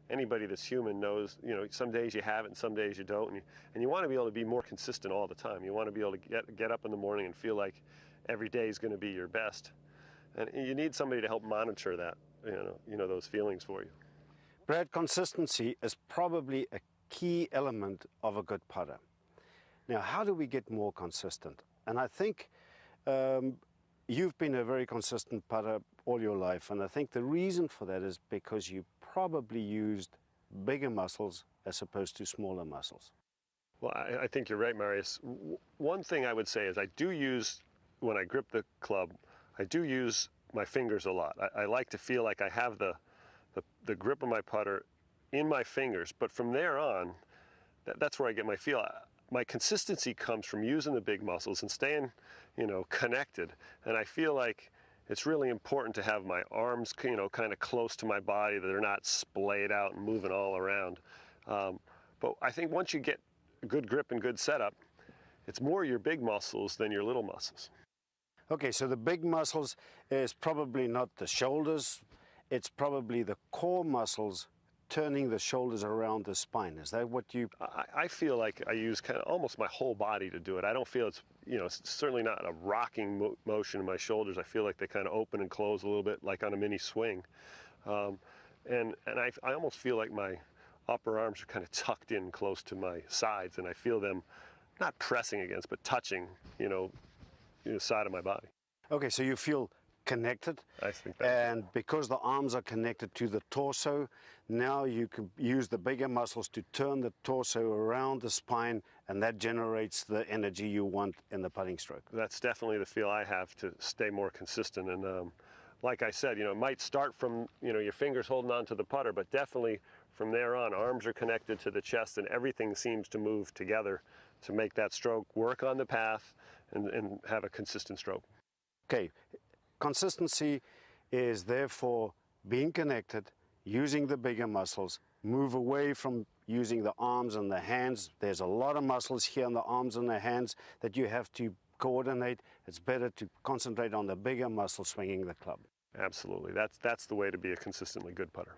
anybody that's human knows, you know, some days you have it and some days you don't, and you want to be able to be more consistent all the time. You want to be able to get up in the morning and feel like every day is going to be your best, and you need somebody to help monitor that, those feelings for you. Brad, consistency is probably a key element of a good putter. Now, how do we get more consistent? And I think you've been a very consistent putter all your life, and I think the reason for that is because you probably used bigger muscles as opposed to smaller muscles. Well, I think you're right, Marius. One thing I would say is I do use, when I grip the club, I do use my fingers a lot. I like to feel like I have the grip of my putter in my fingers, but from there on, that's where I get my feel. My consistency comes from using the big muscles and staying, connected. And I feel like it's really important to have my arms, kind of close to my body, that they're not splayed out and moving all around. But I think once you get a good grip and good setup, it's more your big muscles than your little muscles. Okay, so the big muscles is probably not the shoulders, it's probably the core muscles turning the shoulders around the spine. Is that what you... I feel like I use kind of almost my whole body to do it. I don't feel it's, it's certainly not a rocking motion in my shoulders. I feel like they kind of open and close a little bit like on a mini swing. And I almost feel like my upper arms are kind of tucked in close to my sides, and I feel them not pressing against, but touching, the side of my body. Okay, so you feel connected, I think that, and because the arms are connected to the torso, now you can use the bigger muscles to turn the torso around the spine, and that generates the energy you want in the putting stroke. That's definitely the feel I have to stay more consistent. And like I said, it might start from your fingers holding on to the putter, but definitely from there on, arms are connected to the chest, and everything seems to move together to make that stroke work on the path and have a consistent stroke. Okay. Consistency is therefore being connected, using the bigger muscles, move away from using the arms and the hands. There's a lot of muscles here in the arms and the hands that you have to coordinate. It's better to concentrate on the bigger muscle swinging the club. Absolutely. That's the way to be a consistently good putter.